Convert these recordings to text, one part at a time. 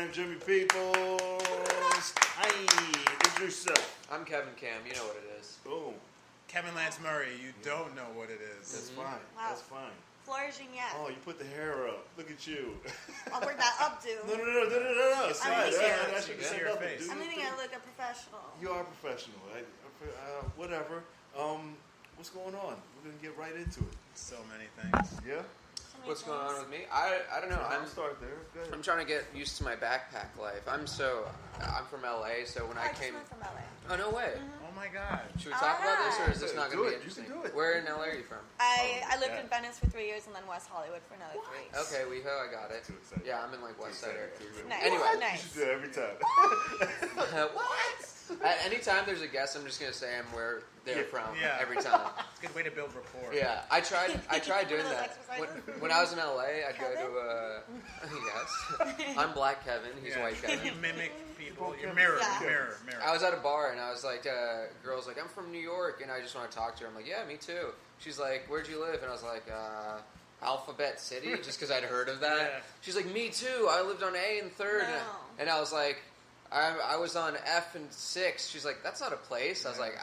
Cam, Jimmy Peoples. Hi, introduce yourself. I'm Kevin Kham. You know what it is. Boom. Kevin Lance Murray, you don't know what it is. That's fine. Wow. That's fine. Flora Gignac. Oh, you put the hair up. Look at you. I'll bring that up, dude. No. I'm leaving it look a professional. You are professional. Whatever. What's going on? We're going to get right into it. So many things. Yeah? What's going on with me? I don't know. I'll start there. Go ahead. I'm trying to get used to my backpack life. I'm from LA, so when I came. Just moved from LA. Oh no way! Oh my God. Should we talk about this, or is this Yeah, not do going to be it. interesting? You can do it. Where in LA are you from? I lived in Venice for 3 years and then West Hollywood for another 3 years. Okay, WeHo, I got it. Too excited. Yeah, I'm in like West Side area. Nice. Anyway. You Nice. should do it every time. What? Anytime there's a guest, I'm just gonna say I'm where they're from every time. It's a good way to build rapport. Yeah, I tried doing One of those that. exercises? When I was in LA, I'd Kevin? go to yes. I'm Black Kevin. He's White You Kevin. mimic people. You mirror. I was at a bar and I was like, girl's like, I'm from New York and I just want to talk to her. I'm like, yeah, me too. She's like, where'd you live? And I was like, Alphabet City, just because I'd heard of that. Yeah. She's like, me too. I lived on A and 3rd. No. And I was like, I was on F and 6. She's like, that's not a place. I was like,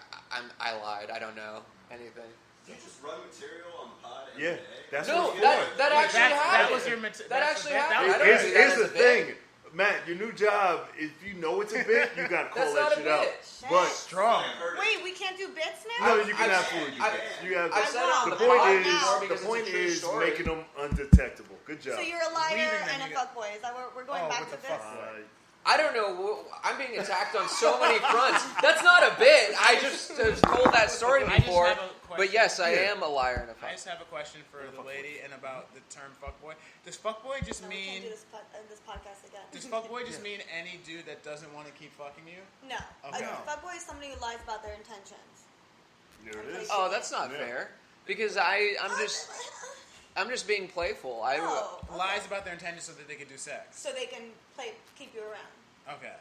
I lied. I don't know anything. You just run material on the pod every Yeah, day? that's No, what it's for. that actually happened. That was your That actually happened. I don't Here's do that as the a bit. thing. Matt, your new job, if you know it's a bit, you got to call That's that not a shit out. bit. But Strong. Wait, we can't do bits now? no, you can absolutely do bits. You have I said it on the the pod point now is because the point it's a true is story. making them undetectable. Good job. So you're a liar Leaving them, and a you got- fuckboy. Is that what we're going Oh, back what to the this? fuck? I don't know. I'm being attacked on so many fronts. That's not a bit. I just told that story I just before. have a question. But yes, I Yeah. am a liar and a I fuck. just have a question for the lady and about the term fuckboy. Does fuckboy just No, we can't mean... do this podcast again. Does fuckboy just mean any dude that doesn't want to keep fucking you? No. Okay. A fuckboy is somebody who lies about their intentions. There it is. Oh, that's not Yeah. fair. Because I'm just being playful. Oh, okay. Lies about their intentions so that they can do sex. So they can keep you around. Okay.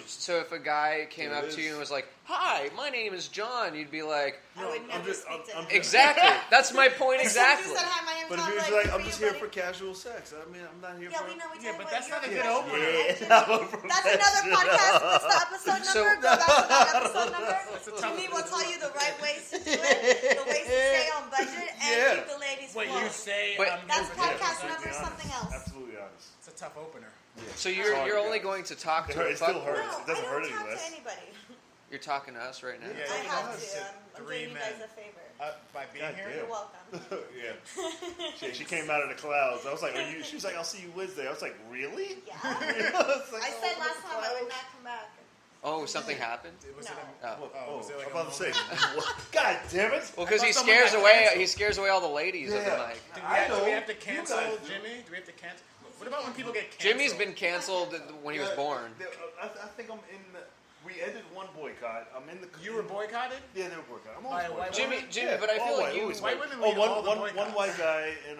So if a guy came There it up to is. you and was like, "Hi, my name is John," you'd be like, I would never speak to him. "Exactly. That's my point. If Exactly." somebody said, "Hi, my name's But if John," he was like, like, I'm "Good just for you, here for buddy." casual sex. I mean, I'm not here Yeah, for... we know each Yeah, other. but that's not a good you're opener. professional. That's another podcast. What's the episode number? So- Go back to that episode number. That's a tough Jimmy will tell you the right ways to do it, the ways to stay on budget, and Yeah. keep the ladies What flowing. you say... But- That's good for podcast sex. number something else. Absolutely honest. It's a tough opener. So Sorry, you're only guys. going to talk to a It still fuckboy. hurts. No, It doesn't I hurt don't any talk less. to anybody. You're talking to us right now. Yeah. I have It's to. I'm three doing you guys men. a favor. By being God here? damn. You're welcome. Yeah. She came out of the clouds. I was like, she was like, I'll see you Wednesday. I was like, really? Yeah. I I said last time I would not come back. Oh, something happened. Was No. it Oh. was it like I'm about to say, moment? what? God damn it! Well, because he I thought someone scares got away. canceled. He scares away all the ladies of the Yeah. night. Do we have to You cancel guys do. Jimmy? Do we have to cancel? What about when people get canceled? Jimmy's been canceled when he was born. I think I'm in the... We ended one boycott. I'm in the... You were boycotted? Yeah, they were boycotted. I'm By always a white boycotted. Jimmy, Yeah, but I all feel like white, you. always White white. women Oh, lead all the one boycotts. white guy and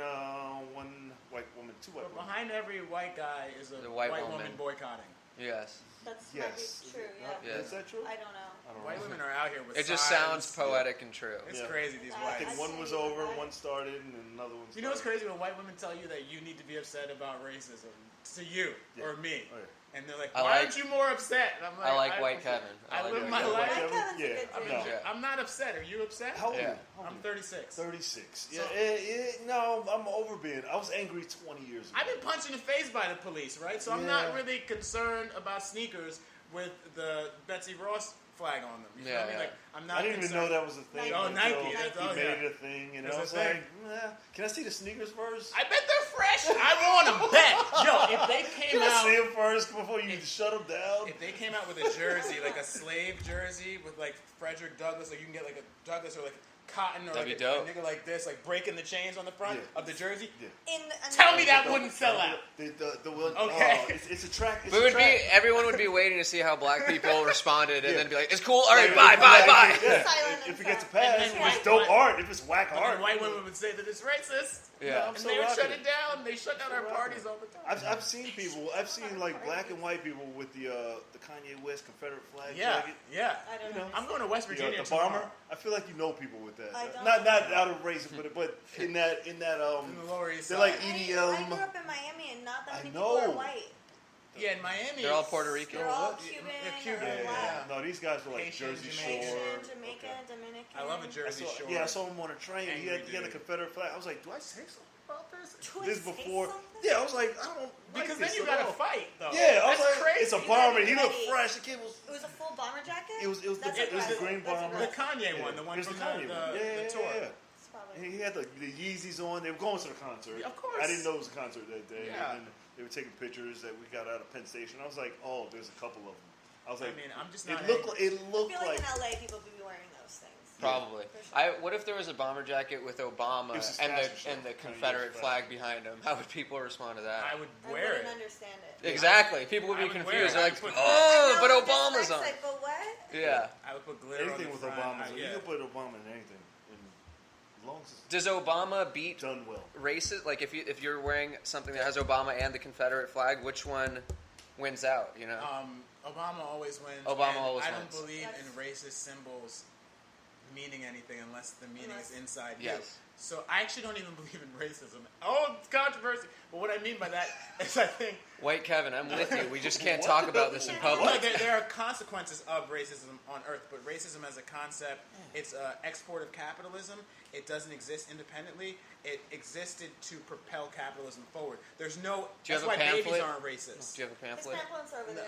one white woman. Two white But women. behind every white guy is a The white white woman. woman boycotting. Yes. That's Yes. might be true, yeah. Yeah. Is that true? I don't know. I don't White know. women are out here with It just signs. sounds poetic and true. It's Yeah. crazy, these I I whites. think one was over, one started, and another one started. You know what's crazy? When white women tell you that you need to be upset about racism to you or me. Oh, yeah. And they're like, I why like- aren't you more upset? And I'm like, I like white Kevin. I like live white my Kevin. life. White Kevin's a Yeah, good I'm dude. not. Yeah. I'm not upset. Are you upset? How old? Yeah. I'm 36. 36. So- Yeah, no, I'm over being. I was angry 20 years ago. I've been punched in the face by the police, right? So I'm Yeah. not really concerned about sneakers with the Betsy Ross flag on them. You feel Yeah, me? yeah. Like, I'm not I didn't even know concerned. that was a thing. Oh, until Nike. He That's- oh, made yeah. it a thing, and It's I a was thing. like, can I see the sneakers first? I bet they're fresh. I want them back. Yo, if they came Can I see out, them first before you shut them down? if they came out with a jersey, like a slave jersey with like Frederick Douglass, like you can get like a Douglass or like cotton or That'd like be a dope. nigga like this, like breaking the chains on the front Yeah. of the jersey. Yeah. Tell me that wouldn't sell out. The one, Okay. it's a track. It's But a would be track. everyone would be waiting to see how black people responded, and Yeah. then be like, "It's cool. All right, Like, bye." Yeah. Silent If it and gets a sound. pass, And if then it's dope white- art, if it's whack But art. then white women would say that it's racist. Yeah. I'm And so they would rocking shut it down. They shut down our parties all the time. I've seen people. I've seen like black and white people with the Kanye West Confederate flag Yeah, jacket. yeah. I don't You know, know. I'm going to West Virginia The bomber. tomorrow. I feel like you know people with that. I don't. Not out of race, but in that In the Lower East they're Side. like I grew EDM. up in Miami and not that I many people are know. white. Yeah, in Miami. They're all Puerto Rican. They're all Cuban. They're Cuban. Or Yeah. No, these guys were like Haitian, Jersey Jamaican. Shore. Jamaican, Dominican. I love a Jersey Shore. Yeah, I saw him on a train. He had a Dude. Confederate flag. I was like, do I say something about this? Do I This say before. something? Yeah, I was like, I don't. Because like then you this at gotta all. fight, though. Yeah, I was That's like, crazy. it's a bomber. He looked Ready. fresh. The kid was. It was a full bomber jacket? It was the That's green aggressive. bomber. The Kanye one, the one It was from the Kanye one. the tour. Yeah. It's probably- And he had the Yeezys on. They were going to the concert. Yeah, of course. I didn't know it was a concert that day. Yeah. And they were taking pictures that we got out of Penn Station. I was like, oh, there's a couple of them. I was like, I mean, I'm just it not. looked I like feel like in LA people would be wearing those things. Probably. For sure. What if there was a bomber jacket with Obama It was his and fashion show. the Kind of Confederate used flag behind him? How would people respond to that? I would I wear wouldn't it. understand it. Exactly. People would I be would confused. wear They're it. like, I would put- oh, but I know, Obama's on. Like, but what? Yeah. I would put glitter on anything the with front. Obama. You Yeah. can put Obama in anything. And as long as it's Does Obama beat done well. races? Like, if you're wearing something that has Obama and the Confederate flag, which one wins out? You know. Obama always wins. Obama and always I wins. don't believe That's- in racist symbols meaning anything unless the meaning Unless- is inside Yes. you. So I actually don't even believe in racism. Oh, it's controversy. But what I mean by that is I think Wait, Kevin, I'm with you. We just can't talk about this in public. no, there are consequences of racism on Earth, but racism as a concept, it's an export of capitalism. It doesn't exist independently. It existed to propel capitalism forward. There's no. Do you That's have a why babies pamphlet? aren't racist. Do you have a His pamphlet? pamphlets are over there.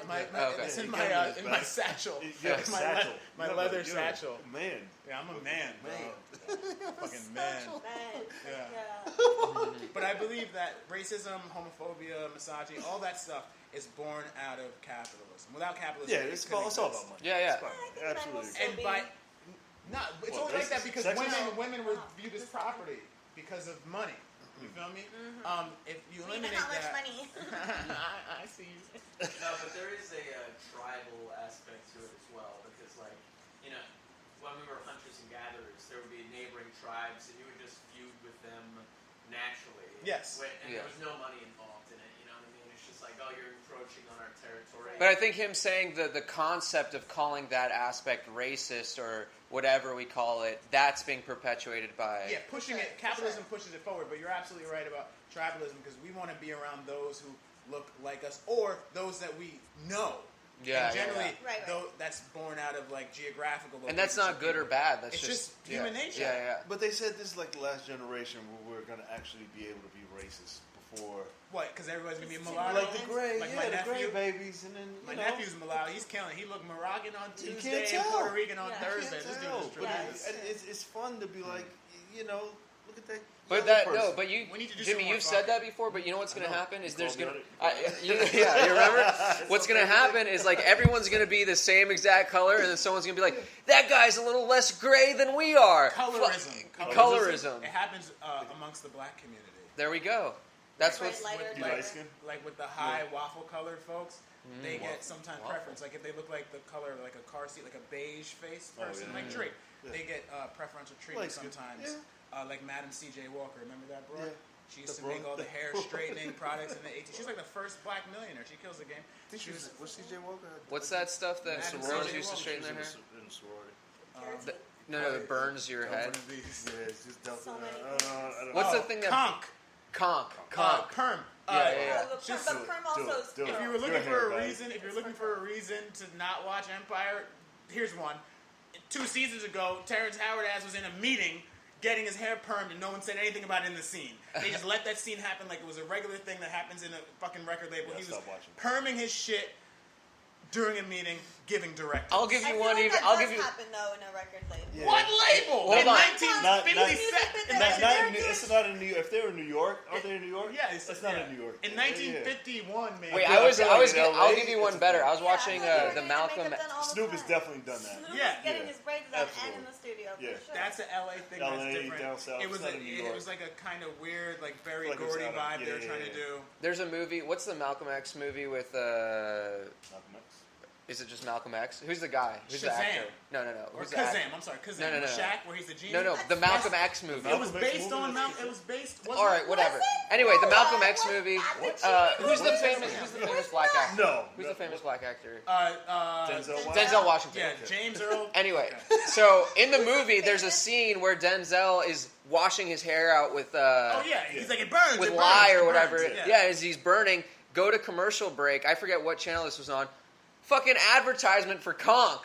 Okay. It's in You my got it in his in my bag. satchel. You have a My satchel. my You have leather a satchel. Man. Yeah, I'm a man, bro. Fucking man. Man. Yeah. But I believe that racism, homophobia, misogyny, all that stuff is born out of capitalism. Without capitalism, Yeah, it it's couldn't all about exist. money. Yeah, yeah. It's fine. I think men will Absolutely. still And be- by it's What, only like that racist? because Sexist? women were viewed as property because of money. You feel me? If you We eliminate know how much that, money. I see you. No, but there is a tribal aspect to it as well, because like, you know, when we were hunters and gatherers, there would be neighboring tribes, and you would just feud with them naturally. Yes. And Yeah. there was no money involved in it. You know what I mean? It's just like, oh, you're encroaching on our territory. But I think him saying the concept of calling that aspect racist or whatever we call it, that's being perpetuated by... Yeah, pushing it. Capitalism pushes it forward, but you're absolutely right about tribalism because we want to be around those who look like us or those that we know. Yeah, and generally, yeah. Right. though, that's born out of like geographical. And that's not locations of good or people. bad. That's It's just yeah. human nature. Yeah, yeah. But they said this is like the last generation where we're going to actually be able to be racist before. What? Because everybody's gonna be a It's mulatto. Like the gray, Like yeah, my the gray nephew. babies, and then My you know, nephew's mulatto. He's killing. He looked Moroccan on You Tuesday can't and tell. Puerto Rican on Yeah. Thursday. Can't This dude tell, is but tremendous. it's fun to be like, you know, look at that. But young that person. no, but you, We need to do Jimmy, some more you've said that talking. before. But you know what's going to happen is You there's called going me to, on it? yeah, you remember? What's okay going to with happen is like everyone's going to be the same exact color, and then someone's going to be like, that guy's a little less gray than we are. Colorism. Colorism. It happens amongst the black community. There we go. That's Right, what's lighter, You lighter. light skin? Like with the high waffle colored folks, they Waffle. get sometimes Waffle. preference. Like if they look like the color like a car seat, like a beige faced Oh, person, yeah. like Drake, Yeah. they get preferential treatment Light skin. sometimes. Like Madam C.J. Walker, remember that, bro? Yeah. She used The to make bro- all the hair straightening products in the 80s. She's like the first black millionaire. She kills the game. I think she was CJ Walker. what's that stuff that Madam sorors C.J. used to Walker. straighten their hair? In a sorority. No, that burns your head. Yeah, it's just Delta. So many I don't What's know. the thing that Conk? conk? Perm. Yeah, yeah. But Just perm do it, also do it, is do it. If you were Your looking hair, for a guys. reason, to not watch Empire, here's one. 2 seasons ago, Terrence Howard ass was in a meeting getting his hair permed and no one said anything about it in the scene. They just let that scene happen like it was a regular thing that happens in a fucking record label. Yeah, He was stop watching. perming his shit during a meeting, giving directives. I'll give I you feel one. like Even that I'll does give you. happen though in a record label. Yeah. What label? Hold in on. 1957. Not- It's not in New York. If they're in New York, aren't they in New York? Yeah, it's not in New York. In Yeah, 1951, man. Wait, Yeah, I feel like was. in LA, I'll give you it's one a better. thing. I was watching the Malcolm. Snoop has definitely done that. Snoop Yeah. is getting Yeah. his braids done and Absolutely. in the studio Yeah. for sure. That's an LA thing. LA, that's different. down south, It was it's not in New it York. was like a kind of weird, like very Like it was Gordy out of- vibe they were yeah, trying yeah, to do. There's a movie. What's the Malcolm X movie with? Malcolm X. Is it just Malcolm X? Who's the guy? Who's the Shazam. actor? No. Or Who's the actor? Kazam. I'm sorry, Kazam. No. Shaq, where he's the genius. No. The Malcolm X movie. It was Malcolm X based movie? on Malcolm. It was based. All right, whatever. Was it? Anyway, the No, Malcolm what? X What? movie. Who's Who's the What? famous black actor? No. Who's the famous black actor? Denzel Washington. Denzel Washington. Yeah, James Earl. Anyway, Okay. so in the movie, there's a scene where Denzel is washing his hair out with Oh yeah, he's like it burns. with it burns, lye it or burns. whatever. Yeah. Yeah, as he's burning, go to commercial break. I forget what channel this was on. Fucking advertisement for conch.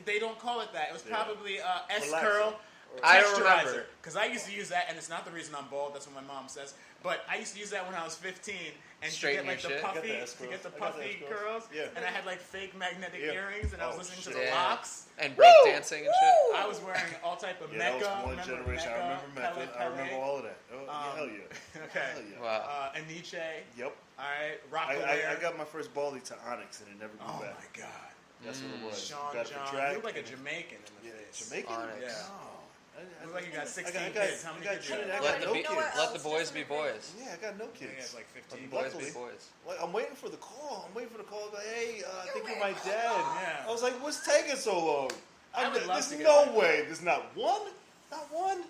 They don't call it that. It was probably S Relaxer. curl. I don't remember. Because I used to use that, and it's not the reason I'm bald. That's what my mom says. But I used to use that when I was 15, and Straighten to get your like shit. the puffy curls. Yeah. And I had like fake magnetic earrings, and I was listening to the Yeah. locks. And breakdancing and shit. I was wearing all type of Yeah, Mecca. that was one remember generation. I remember Mecca, Mecca. I Pele. remember all of that. Oh, hell yeah. Okay. Hell yeah. Wow. Aniche. Yep. All right. Rockaware. I got my first baldy to Onyx, and it never grew Oh back. my God. That's what it was. Sean Got it for John. track, You look like a and- Jamaican in the face. Jamaican? Onyx. Yeah. No. You look like you got 16 I got- kids. How many I got kids you Trinidad. have? Let the, no be, kids. let the boys be boys. Yeah, I got no I think kids. it's like 15. Let the boys be Luckily. boys. Like, I'm waiting for the call. Like, hey, I think you're way my dad. Yeah. I was like, what's taking so long? I would love There's to get no that. way. There's not one. Not one.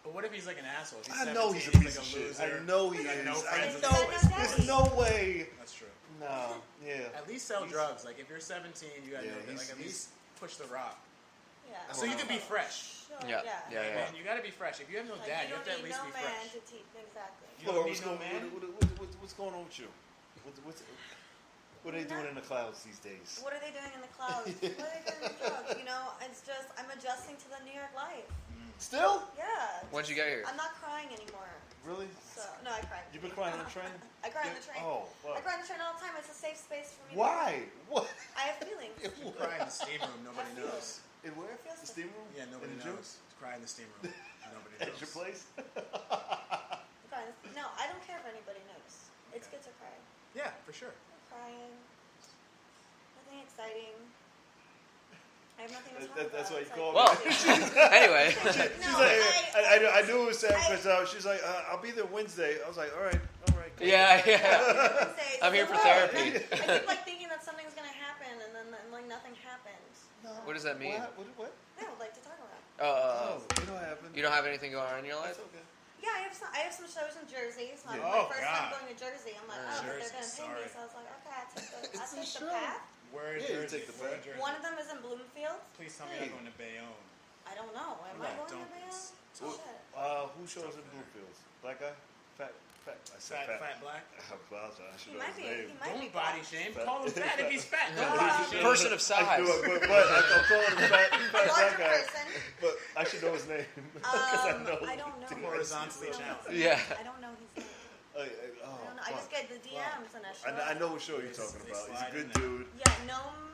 But what if he's like an asshole? If he's I know 17, he's a piece like of shit. loser. I know he Got is. no I friends. know. He's got no There's no way. That's true. No. Yeah. At least sell drugs. Like if you're 17, you got Yeah, no. he's- Like at he's- least push the rock. Yeah. So you can be fresh. Sure, Yeah. yeah. Yeah. Man, you got to be fresh. If you have no Like, dad, you you have don't to at need least no be man fresh. to teach. Exactly. You don't need what's, no going, man. what's going on with you? What are they doing in the clouds these days? What are they doing in the clouds? What are they doing in the clouds? You know, it's just I'm adjusting to the New York life. Still? Yeah. When'd you get here? I'm not crying anymore. Really? So no, I cry. You've been crying on the train? I cry on the train. Oh, I fuck. cry on the train all the time. It's a safe space for me. Why? What? I have feelings. You cry in the steam room. Nobody I feel knows. In where? Feels The steam room? Yeah, nobody In the knows. Cry in the steam room. Nobody At knows. your place? I cry on the- No, I don't care if anybody knows. It's good to cry. Yeah, for sure. I'm crying. Nothing exciting. I have nothing to talk about. That's why you It's called Well, me. anyway. She's like, I knew it was sad because she's like, I'll be there Wednesday. I was like, all right. Cool. Yeah. Say, I'm here for "What?" therapy. I keep like thinking that something's gonna happen, and then like nothing happens. No. What does that mean? What? I would like to talk about. You know what happened? You don't have anything going on in your life? That's okay. Yeah, I have some shows in Jersey. It's not Yeah. my Oh, first God. time going to Jersey. I'm like, but they're Jersey, gonna pay me, sorry. so I was like, okay, I'll take It's a the show. path. Where in Yeah, you Jersey? take the Where in back. Jersey? One of them is in Bloomfield. Please tell me you're going to Bayonne. I don't know. Am I going to Bayonne? Who, Shit. who shows in Bluefields? Black guy? Fat. I said Fat black. I apologize. I should He know might his be. name. He might be. Don't body black. shame. Fat. Call him fat if he's fat. Don't Yeah. body shame. Person of I size. do it, but I'm calling him fat A black larger guy. person. But I should know his name. Because I don't know. Horizontally challenged. Yeah. I don't know his name. I don't know. I just get the DMs and I show I up. know what show you're talking They about. He's a slide good in there. dude. Yeah, Gnome.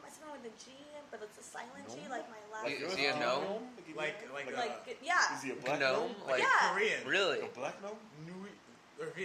I spell with a G, but it's a silent G, like my last Is name. he a gnome? Like Yeah. Is he a black Gnome? Like, Yeah. Korean. really? A black gnome?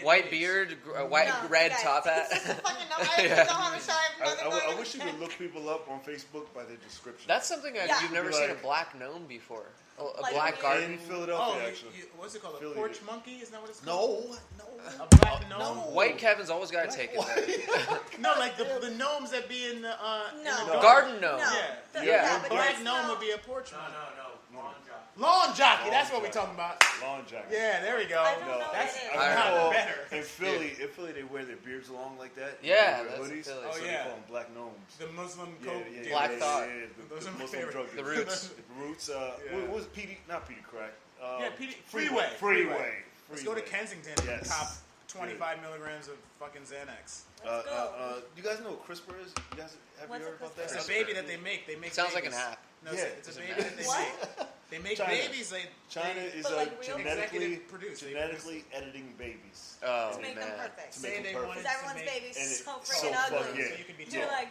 White beard, white No, red guys, top hat. It's just a fucking gnome. I Yeah. don't have a show. I have nothing going I on. wish you could look people up on Facebook by their description. That's something Yeah. you've never Be seen a like- black gnome before. A Like black me. garden. in Oh, Philadelphia, actually. what's it called? A Philly porch did. monkey? Isn't that what it's called? No. A black gnome? White Kevin's always got to take it there. No, like the gnomes that be in the in the No. garden. Garden gnome. No. Yeah. Yeah. but Black that's gnome no- would be a porch No, monkey. no. Lawn jockey. Lawn jockey. That's Lawn what we're jockey. talking about. Lawn jacket. Yeah, there we go. I don't know That's what it is. I not know. better. In Philly, they wear their beards long like that. Yeah, They wear that's hoodies. Philly. Oh, so yeah. they call them black gnomes. The Muslim Yeah, coke. yeah, dealers. Black Thought. Those the are my Muslim favorite. drug The dealers. Roots. The Roots. Yeah. What was PD? Not PD Crack. Yeah, PD Freeway. Let's go to Kensington and Yes. cop 25 milligrams of fucking Xanax. Let's go. You guys know what CRISPR is? You guys have What's you a heard about that? It's a CRISPR. baby that they make. They make Sounds like babies. an app. No, Yeah, it's a it's baby an that they What? make. They make China. babies. China is But like real genetically executive produce. They genetically editing babies. Oh, To make them man. perfect. To make Say them they perfect. wanted Because to everyone's make- baby's and so it's freaking so ugly. fucking- yeah. So you can be You're tall. like,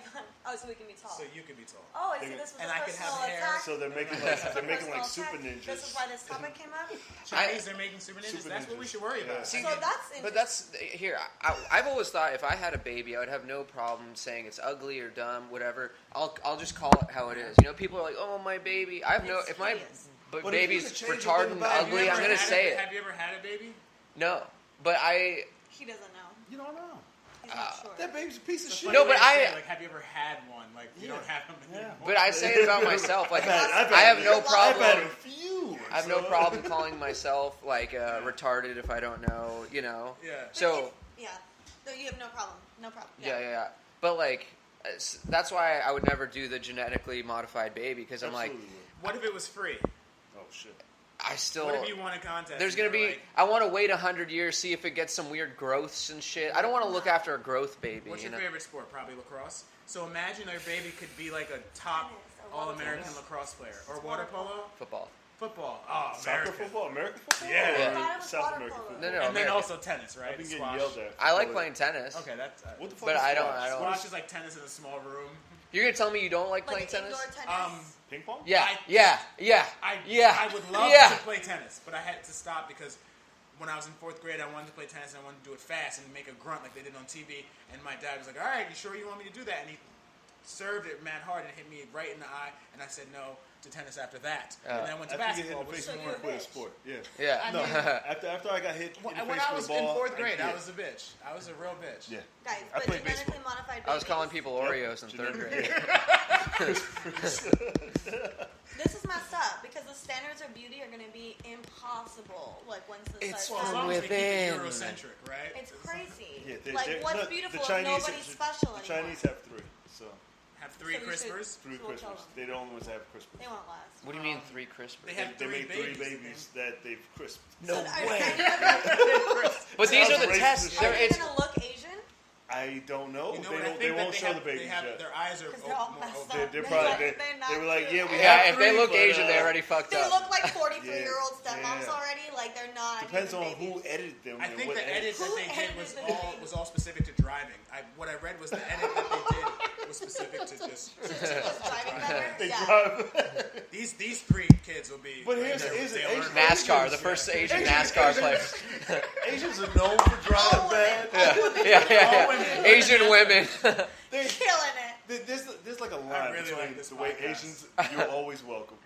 so we can be tall. So you can be tall. Oh, I see. This was And a I could have personal hair. attack. So they're making This was a they're making like personal super attack. ninjas. This is why this topic came up. Chinese, they're making super ninjas. Super That's what we ninjas. should worry Yeah. about. See, So that's But that's here. I've always thought if I had a baby, I would have no problem saying it's ugly or dumb, whatever. I'll just call it how it is. You know, people are like, "Oh, my baby." I have no. It's If my hideous. but But if you baby's could change the retarded thing and about it, ugly, I'm gonna say it. Have you ever had a baby? No, but I. He doesn't know. You don't know. He's not sure. That baby's a piece of It's a shit. funny No, way but to say I- it, like, have you ever had one? Like, you Yeah. don't have them anymore. But I say it about myself. Like I've I have had- no I've had a problem. few. I have no problem calling myself like retarded if I don't know. You know. Yeah. So. Yeah. No, you have no problem. No problem. Yeah. But like, that's why I would never do the genetically modified baby because I'm like, Absolutely would. What if it was free? Oh shit. I still. What if you won a contest? There's and gonna be. they're like, I want to wait 100 years, see if it gets some weird growths and shit. I don't want to look after a growth baby. what's your know? favorite sport? Probably lacrosse. So imagine your baby could be like a top Tennis or All-American tennis. lacrosse player. Or It's water water polo? Football. Football. Oh, Soccer American. football, American football? Yeah. Or I thought it was South water American polo. football? No, And then American. also tennis, right? I've been getting Squash. yelled at. I like playing tennis. Okay, that's... What the fuck But is I don't- squash? I don't- Squash is like tennis in a small room. You're gonna tell me you don't like playing Like tennis? indoor tennis. Ping pong? Yeah, I- yeah. I would love yeah. to play tennis, but I had to stop because when I was in 4th grade, I wanted to play tennis and I wanted to do it fast and make a grunt like they did on TV. And my dad was like, "All right, you sure you want me to do that?" And he served it mad hard and hit me right in the eye. And I said no to tennis after that. And then I went to After you get hit basketball, in the which face, is you more. want to quit a bitch. sport. Yeah. Yeah. I No, mean- after I got hit in the When face I with was a ball, in 4th grade, I I was a bitch. I was a real bitch. Yeah. Guys, I but played genetically baseball. modified I was babies. calling people Oreos in Yep. 3rd grade. This is messed up because the standards of beauty are going to be impossible. Like once this It's starts Well, as from long as we keep it within. Eurocentric, right? it's crazy. Yeah, like what's beautiful if nobody's special The anymore? Chinese have 3, so Have 3 So you should- CRISPRs. 3 So we'll tell Christmas. them. They're the only ones that have Christmas. They won't last. What do you mean 3 CRISPR? They have They 3 made 3 babies. babies that they've crisped. No So are way. any of them- But these are Sounds the racist tests. as Are They're, they it's going to look Asian? I don't know. You know They what I don't. think They that won't they show have, the babies they have yet. their eyes are Because they're all more messed open. up. They're They're probably. like, They, they're not they were like, cute. yeah, we yeah, have if they 3, look but, Asian, they already fucked They up. look like 43-year-old Yeah. stepmoms Yeah. already. Like they're not. Depends even on who babies. edited them. I and think what the edit that Who they did edited the babies? was all specific to driving. What I read was the edit that they did was specific to just Just driving better. They Yeah. drive. these 3 kids will be. But here's they'll Asian- learn. Asian- NASCAR, the first Asian NASCAR players. Asians are known for driving All bad. women. Yeah. women. Asian women. They- Killing it. There's like a line really between like this the way podcast. Asians, you're always welcome.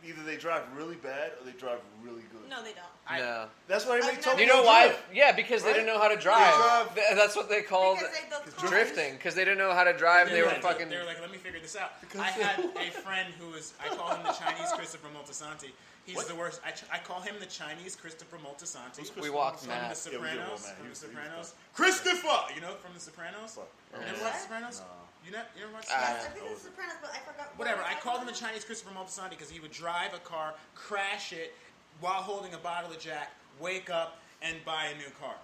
Either they drive really bad or they drive really good. No, they don't. No. That's why they make I've Tokyo You know why? Drift. Yeah, because they Right? didn't know how to drive. drive- That's what they called Because they built cars. drifting. Because they didn't know how to drive. They were like, fucking. They were like, let me figure this out. Because I had a friend who is, I call him the Chinese Christopher Moltisanti. He's What? the worst. I call him the Chinese Christopher Moltisanti. Who's We walked From Matt. The Yeah, we did Sopranos. walk Matt. From He The was Sopranos. Christopher! You know, from The Sopranos? Fuck. You never Yeah. watched The Sopranos? No. You never watched Ah. The Yes, Sopranos? I think it's Sopranos, but I forgot. what Whatever. we're I talking called him the about. Chinese Christopher Moltisanti because he would drive a car, crash it while holding a bottle of Jack, wake up, and buy a new car.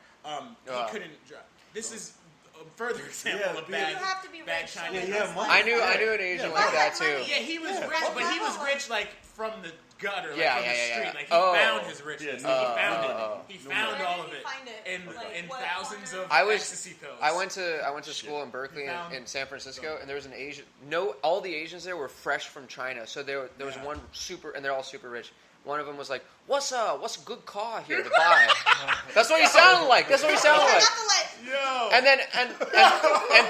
He couldn't drive. This is a further example Yeah, of but bad, You have to be bad rich. Chinese. Yeah, yeah, money. I knew an Asian Yeah. like I that had too. money. Yeah, he was Yeah. rich, but he was Wow. rich like from the gutter, like Yeah, from yeah, the yeah, street. yeah. Like he Oh. found his riches. Yeah, Like, he no, found no, it. no. He No found Where all did of he it find it? in Like, in what thousands corner? of I was- ecstasy pills. I went to school in Berkeley in San Francisco, and there was an Asian. No, all the Asians there were fresh from China. So there was Yeah. one super, and they're all super rich. One of them was like, "What's a good car here to buy?" That's what he sounded like. That's what he sounded like. Not the light. Yo. And then and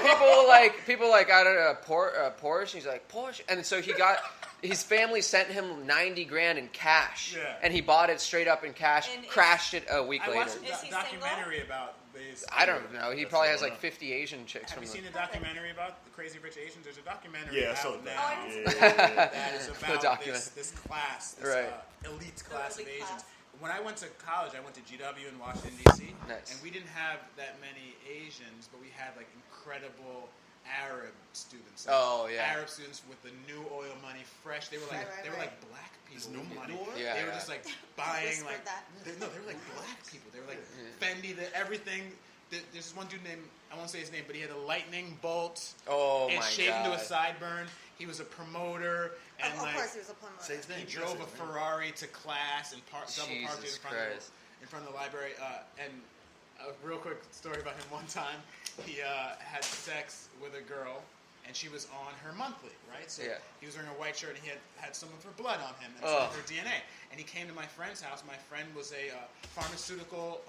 people were like I don't know Porsche. He's like Porsche, and so he got his family sent him $90,000 in cash, Yeah. and he bought it straight up in cash. And crashed it a week I later. watched a Is he documentary about this. I don't know. He That's probably all has I like know. 50 Asian chicks Have from you the. seen the documentary about the Crazy Rich Asians? There's a documentary Yeah, I saw out that. Oh, I now didn't Yeah, see yeah, yeah. that is The about document. this class, this Right. Elite class of elite Asians. class. When I went to college, I went to GW in Washington D.C. Nice. and we didn't have that many Asians, but we had like incredible Arab students. Like, Oh, yeah. Arab students with the new oil money, fresh. They were like Right, they were right. like black This people new with money. oil? Yeah, they were yeah. just like buying Whispered like that. they were like black people. They were like Fendi, everything. There's this one dude named, I won't say his name, but he had a lightning bolt. Oh and my shaved into a god. sideburn. He was a promoter, and Of like course, he was a plumber. Say his he name. drove a Say his name. Ferrari to class and double parked it Jesus in front Christ. in front of the library. And a real quick story about him. One time, he had sex with a girl, and she was on her monthly, right? So Yeah. he was wearing a white shirt, and he had some of her blood on him and Oh. some of her DNA. And he came to my friend's house. My friend was a pharmaceutical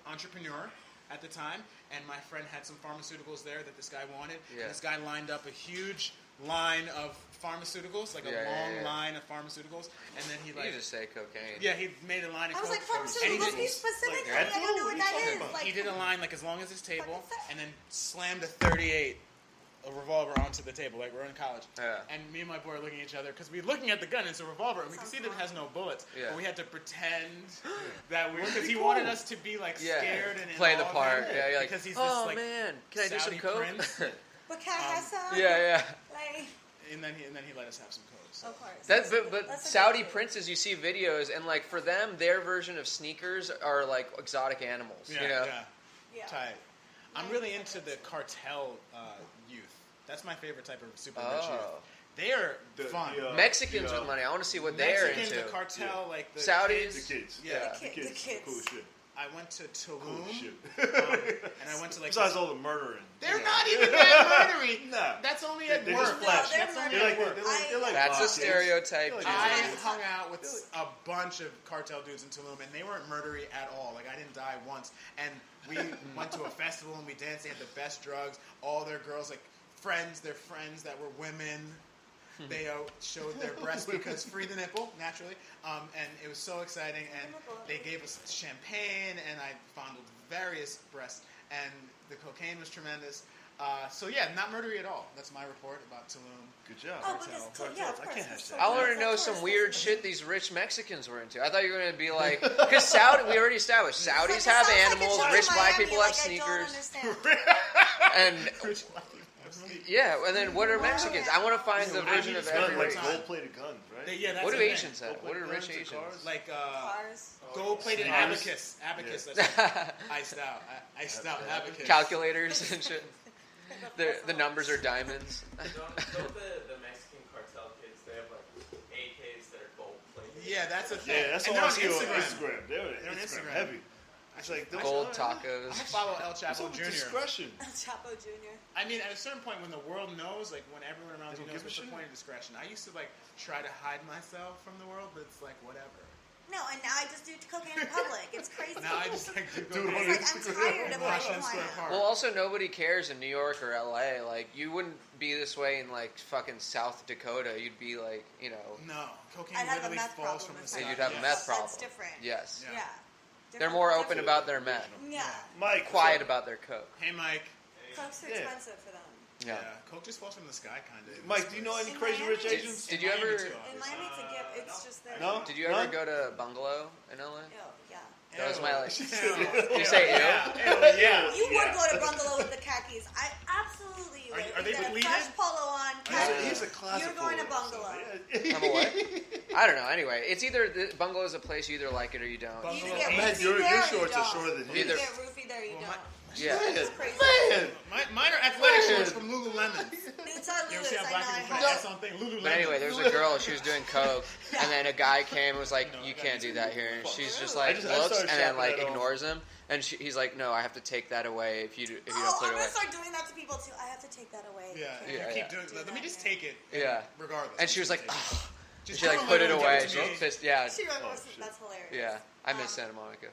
entrepreneur at the time, and my friend had some pharmaceuticals there that this guy wanted. Yeah. And this guy lined up a huge line of pharmaceuticals, like a Yeah, yeah, long yeah. line of pharmaceuticals, and then he You like just say cocaine. yeah, he made a line of I was like, Coke. pharmaceuticals, And he be did- specific. like, I don't know what what are you that talking is. about? Like, he did a line like as long as his table, What is that? and then slammed a 38, a revolver onto the table, like we're in college. Yeah. And me and my boy are looking at each other because we're looking at the gun. It's a revolver, and we can see that it has no bullets. Yeah. But we had to pretend that we because Pretty he cool. wanted us to be like Yeah. scared and in Play awe the of part. him, Yeah, you're like, because he's oh this like man, can I do some Saudi coke? prince. but can I have some? yeah, yeah. Like, he let us have some coke. So. Of course. But That's a Saudi good thing. princes, you see videos, and like for them, their version of sneakers are like exotic animals. Yeah, you know, Yeah. tight. I'm really into the cartel youth. That's my favorite type of super rich youth. They are fun. Mexicans with money. I want to see what they're Mexicans, into. the cartel, like the Saudis? The kids. Yeah. The kids. Cool shit. I went to Tulum, Cool shit. and I went to like. Besides all the murdering. They're not even that murdery. Nah. That's only at They're work. just flashy. they're That's only They're at like, work. they're like That's a kids. stereotype. They're like I kids. hung out with a bunch of cartel dudes in Tulum, and they weren't murdery at all. Like, I didn't die once. And we went to a festival, and we danced. They had the best drugs. All their girls, like, their friends that were women, they showed their breasts because free the nipple, naturally. And it was so exciting. And they gave us champagne, and I fondled various breasts. And the cocaine was tremendous. So yeah, not murdery at all. That's my report about Tulum. Good job. Oh, because yeah, of I course. can't it's hashtag. I want to of know course, some that's weird the- shit these rich Mexicans were into. I thought you were going to be like, because we already established It's like, Saudis it have sounds like a animals, joke in rich black Miami, people like, have sneakers, I don't understand. and yeah. And then what are Mexicans? I want to find the version of Guns, every like race. gold-plated guns, right? Yeah, that's What do the thing. Asians have? What do rich Gold-plated guns and Asians? cars? Like Cars. gold-plated Sneakers. abacus. Yeah. That's iced out. Iced out abacus. Calculators and shit. The numbers are diamonds. Don't the Mexican cartel kids, they have like AKs that are gold plated. Yeah, that's a thing. Yeah, that's and all I they're on see on Instagram. Instagram. They're They're on Instagram Instagram. heavy. It's like those Gold are- tacos. I'm gonna follow El What's Chapo up with Jr. discretion? Chapo Jr. I mean, at a certain point, when the world knows, like when everyone around They you don't knows, give a what's the shit. point of discretion? I used to like try to hide myself from the world, but it's like whatever. No, and now I just do cocaine in public. It's crazy. Now I just like do Dude, cocaine. It's like, I'm tired of Washington hiding Square my Park. Well, also nobody cares in New York or LA. Like you wouldn't be this way in like fucking South Dakota. You'd be like, you know, No, cocaine I'd have a literally meth falls problem from the if sky. you'd have a Yes. meth problem. That's different. yes, Yeah. Yeah. they're more open Different. about their meth, Yeah. Mike, quiet about their coke. Hey, Mike. Coke's too Yeah. expensive for them. Yeah. Coke just falls from the sky, kind of. Mike, do you know any In crazy rich Miami? Asians? Did you ever? In Miami, it's a gift. It's just there. No? Did you ever None? go to Bungalow in LA? Ew, yeah. That was my like. Ew. You say ew? Yeah. You would go to bungalow with the khakis. I absolutely would. Are they You get a bleeding? fresh polo on, khakis. He's a classic. You're going to photo, bungalow. so, yeah. I'm a what? I don't know. Anyway, it's either Bungalow is a place you either like it or you don't. Bungalow. You either get Man, roofie your there or you shorts are don't. shorter than You Either- his. get roofie there or you Well, don't. Yeah. It's crazy. Man, Mine are athletic shorts from Lululemon. It's on You ever Lewis, see how I black know. people put I an have- S on thing? Lululemon. But anyway, there was a girl. She was doing coke, and then a guy came and was like, "You can't do that here." And she's just like I looks started and then shopping like at all. ignores him, and he's like, "No, I have to take that away if you don't Oh, put I'm it gonna away." start doing that to people too. I have to take that away. Yeah, Can't you Yeah, keep yeah. doing. Do Let me that just here. take it. Yeah. Regardless. And she was like, Take it. "Ugh." Just She like come put over it and give away. to She was me. pissed. Yeah, She wrote, shit. that's hilarious. yeah. I miss Santa Monica.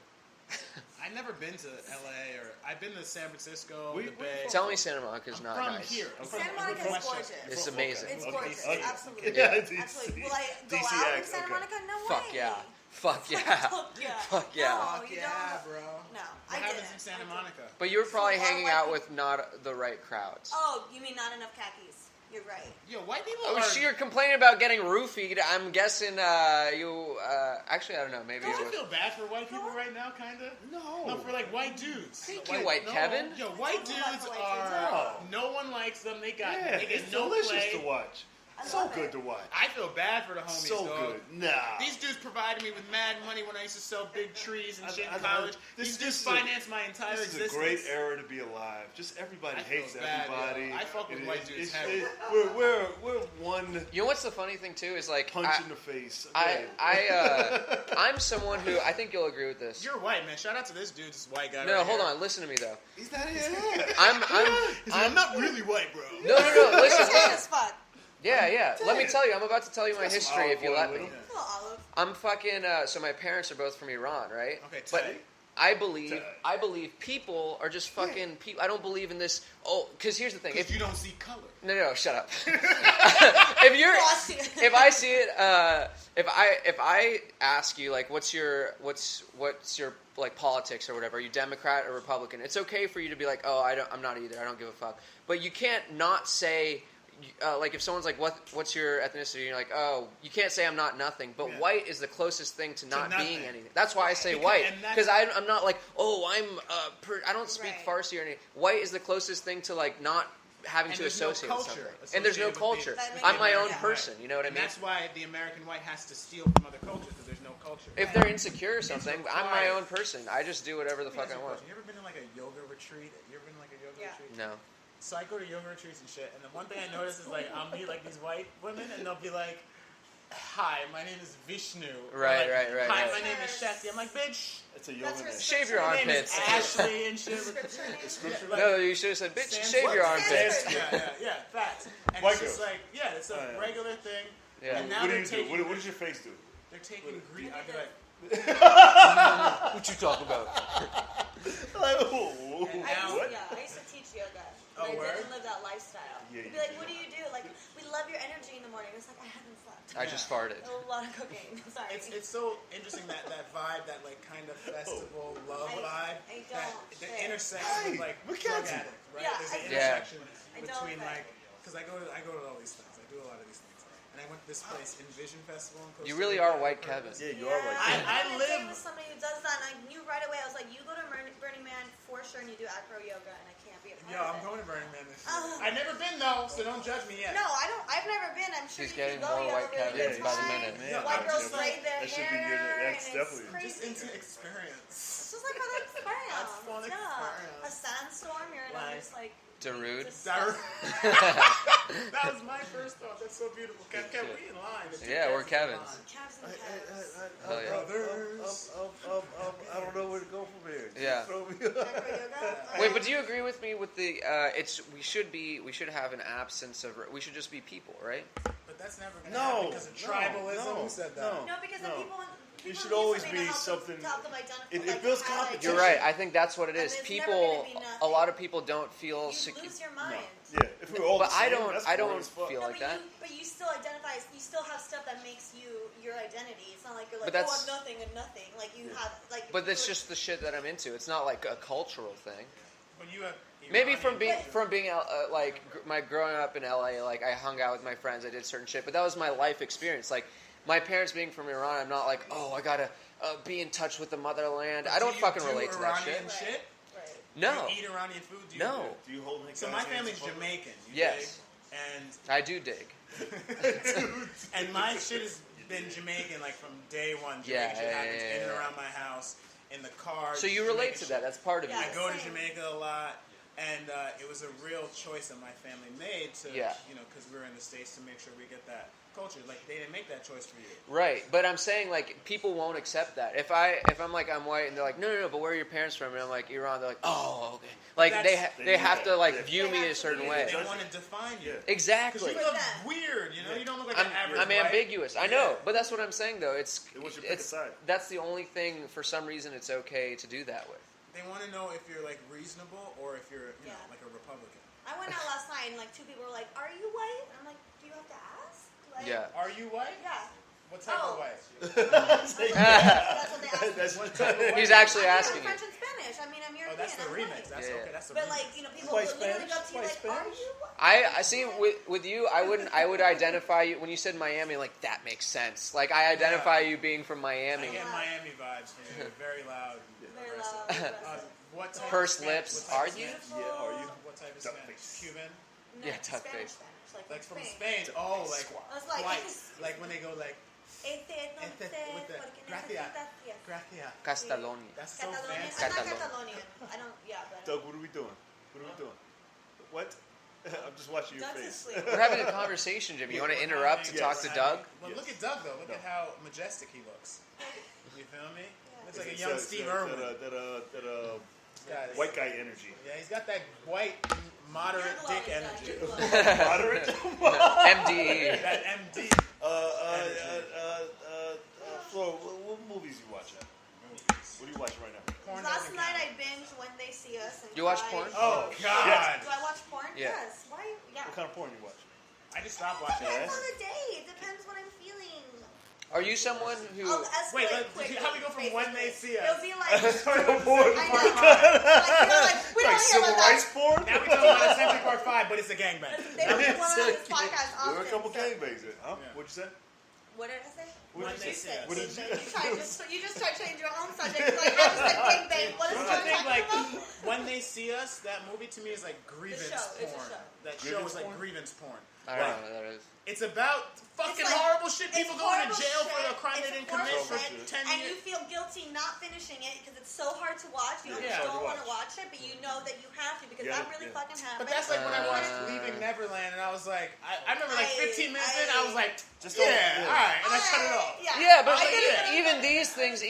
I've never been to LA or I've been to San Francisco, Where- the where you Bay. from? Tell me Santa Monica's I'm not from nice. here. I'm from- Santa I'm Monica from is Westchester. gorgeous. It's amazing. It's Okay. gorgeous. Okay. Absolutely. Yeah, Absolutely. Will I go DC out in act, Santa okay. Monica? No way. Fuck yeah. Fuck yeah. Fuck yeah. Fuck yeah. No, Fuck you yeah, don't. bro. No, What I happens didn't. in Santa I didn't. Monica? But you were probably So, all hanging white out people- with not the right crowds. Oh, you mean not enough khakis? You're right. Yo, white people Oh, are. you're complaining about getting roofied. I'm guessing you. Actually, I don't know. Maybe Don't it you was. feel bad for white people right now, kinda? No, for like white dudes. Thank you, White Kevin. Yo, white Don't like dudes the white are. dudes. No one likes them. They Yeah, they get it's no delicious play. to watch. I So love good it. to watch. I feel bad for the homies, So dog. good. Nah. These dudes provided me with mad money when I used to sell big trees and shit in I- college. this- These this dudes is a- financed my entire This is existence. a great era to be alive. Just everybody I feel hates bad, yo. everybody. I fuck with It white is- dudes it's- heavy. We're one You know what's the funny thing too is like punch in the face. I'm someone who I think you'll agree with this. You're white, man. Shout out to this dude, this white guy. No, right hold here. on. Listen to me though. He's not here. I'm not really white, bro. No. Listen. Sick as fuck. Yeah. Let me tell you. I'm about to tell you my Got some history olive if you oil let with me. him. A little olive. I'm fucking. So my parents are both from Iran, right? Okay, but tight. I believe Tight. people are just fucking people. I don't believe in this. Oh, because here's the thing. If you don't see color. No, shut up. If I see it, if I ask you like, what's your like politics or whatever, are you Democrat or Republican? It's okay for you to be like, oh, I'm not either. I don't give a fuck. But you can't not say. Like if someone's like, what's your ethnicity? And you're like, oh, you can't say I'm not nothing. But Yeah. white is the closest thing to not nothing. being anything. That's why I say Because- white, and that's- because I'm not like, oh, I don't speak Right. Farsi or anything. White is the closest thing to like not having And to there's no associate with culture something. And there's no associated with culture. That makes I'm my it- own yeah. person. You know what I And mean? that's why the American white has to steal from other cultures because there's no culture. If they're insecure or something, It's I'm my required. own person. I just do whatever the Let me fuck ask I you a want. question. You ever been to like a yoga retreat? You ever been to like a yoga Yeah. retreat? No. So I go to yoga retreats and shit, and the one thing I notice is like I'll meet like these white women, and they'll be like, "Hi, my name is Vishnu." Or, Right, like, right, right, Hi, right. my name is Shakti. I'm like, bitch. It's a yoga That's her name. Shave your My name is armpits. Ashley and shit. Scripture name? Scripture? Like, No, you should have said, bitch, Sans- shave your What? armpits. yeah, facts. And White it's just girl. like, yeah, it's a Oh, yeah. regular thing. Yeah. And now What do they're you do? taking, What does your face do? they're taking Greek. I'd be like, What you talking about? Like, oh, And I now- used, I used to teach yoga. Oh, But I word? didn't live that lifestyle. Yeah, They'd you be like, did. what do you do? Like, we love your energy in the morning. It's like, I haven't slept. I just farted. A lot of cooking. Sorry. It's so interesting that vibe, that like kind of festival love vibe, I that don't the fit. intersection with like drug Mackenzie. addict, right? Yeah, There's I an don't- intersection I don't between fit. like, because I go to all these things. I do a lot of these things, and I went to this place, Envision Festival in Costa You really Rica. are white I've heard Kevin. of this. Yeah, you are right. I went on a live- date with somebody who does that, and I knew right away. I was like, you go to Burning Man for sure, and you do acro yoga, and I can't be a part Yo, of I'm it. going to Burning Man this year. Oh. I've never been though, so don't judge me yet. No, I don't. I've never been. I'm sure She's you getting can go. more You have white a really Kevins good by the time. minute. Man, White I'm girls just- braid their that should hair, be your- that's and it's definitely- crazy. Just into experience. It's just like an experience. That's fun Yeah. experience. A sandstorm, you're in Like- a just like Darude. Dar- disgusting. That was my first thought. That's so beautiful. Kev, we in line. The two Yeah, we're Kevs in Kevins. line. Calves and calves. Oh, yeah. I don't know where to go from here. Yeah. Throw me Acro yoga. Wait, but do you agree with me with the? We should have an absence of. We should just be people, right? But that's never going to No, happen because of no, tribalism. no, Who said that? no. No, because the people. It should need always something to be help them- something- to help them identify, it like, builds how competition. You're right. I think that's what it And is. there's never People, gonna be a nothing. lot of people don't feel You secure. lose your No. mind. Yeah, if we were all But the same, I don't. that's I boring don't as fuck. feel No, like but that. you still identify. You still have stuff that makes you your identity. It's not like you're like, But oh, that's- I'm nothing and nothing. Like you Yeah. have like. But that's you're- just the shit that I'm into. It's not like a cultural thing. But you have Maybe Iranian from being my growing up in LA, like I hung out with my friends, I did certain shit, but that was my life experience. Like my parents being from Iran, I'm not like, oh, I gotta be in touch with the motherland. I don't Do you fucking do relate to that Iranian shit. shit? Right. No, Do you eat Iranian food? Do you no. Do you hold So my family's Jamaican. You Yes. dig? And I do dig. and my shit has been Jamaican like from day one. Yeah, Jamaican shit yeah, happens yeah, in and yeah. around my house, in the car. So you relate to that. That's part of Yeah. you. I go to Same. Jamaica a lot, and it was a real choice that my family made to, Yeah. because we were in the States to make sure we get that culture. Like they didn't make that choice for you. Right, but I'm saying like people won't accept that. If I'm like I'm white and they're like no, but where are your parents from? And I'm like Iran. They're like oh okay. Like That's- they have to like Yeah. view They me have a to certain view way. They Judge want to it. define you. Yeah. Because Exactly. you But look that- weird, you know. You don't look like I'm, an average. I'm white. ambiguous. I know, but that's what I'm saying though. It's They want you to pick a side. that's the only thing. For some reason, it's okay to do that with. They want to know if you're like reasonable or if you're, you know, Yeah. like a Republican. I went out last night and like two people were like, "Are you white?" And I'm like, "Do you have to ask?" Like, Yeah. Are you white? Yeah. What type Oh. of white? That's what they asked. That's What type of white? He's actually I'm asking you. French and Spanish. I mean, I'm Oh, European. that's the I'm remix. white. That's Yeah. okay. That's the But remix. like, you know, people White will literally Spanish? go to you White like, "Are Spanish? you white?" I see with you. I would identify you when you said Miami. Like that makes sense. Like I identify you being from I Miami. get Miami vibes from you. Very loud. And Very aggressive. loud. Uh, what type Pursed of Spanish? lips. What type Are of you? Spanish? Yeah, are you? What type of Duck Spanish? face. Cuban? No, Yeah, tough Spanish, face. Spanish, Like from Spain. Spain. Oh, like I was like, white. Like when they go like, Este no Este sé, with the porque gracias. necesitas- gracias. Castalonia. That's so Catalonia. fancy. I'm not Catalan. Catalonian. I don't. Yeah, but. Doug, what are we doing? What are we doing? What? I'm just watching your Doug's face. asleep. We're having a conversation, Jimmy. You want to interrupt to Yes. talk to Doug? Well, Yes. look at Doug though. Look No. at how majestic he looks. You feel me? Looks like a It's young Steve Irwin. That Guys. white guy energy. Yeah, he's got that white moderate You're dick glowing, Doug. energy. You're glowing. Moderate. MDE. That MD. Flora, what movies you watching? What are you watching right now? Porn Last doesn't night count. I binged When They See Us. And You watch cried. porn? Oh God! Do I watch porn? Yeah. Yes. Why? Yeah. What kind of porn you watching? I just stopped watching Yeah. Depends that. on the day. It depends what I'm feeling. Are you someone who? I'll escalate Wait, quickly, how we go from When They See Us? It'll be like, Porn. I know. Like, we Like don't hear civil about rights that. porn? Now we talking about Assembly Part 5, but it's a gangbang. They don't get one on this podcast There were a often. couple so- gangbangs in, huh? Yeah. What'd you say? What did I say? What When did they you see us. What did you? You just tried changing your own subject. Like, I just said gangbang. What is I what think I'm like talking about? When They See Us, that movie to me is like grievance show, it's a porn. show. That show Grievance is like porn? grievance porn. I don't know what that is. It's about fucking It's like- horrible shit. it's People going to horrible jail for shit. a crime It's they didn't commit horrible for shit. 10 And you years. feel guilty not finishing it because it's so hard to watch. You Yeah. just Hard to don't want to watch. watch it, but you know that you have to because Yeah, that really yeah. fucking happened. But that's like when I watched Uh, Leaving Neverland, and I was like, I remember like 15 minutes in, I was like, Just yeah, don't- all right, and I cut it off. Yeah, but I like, get it.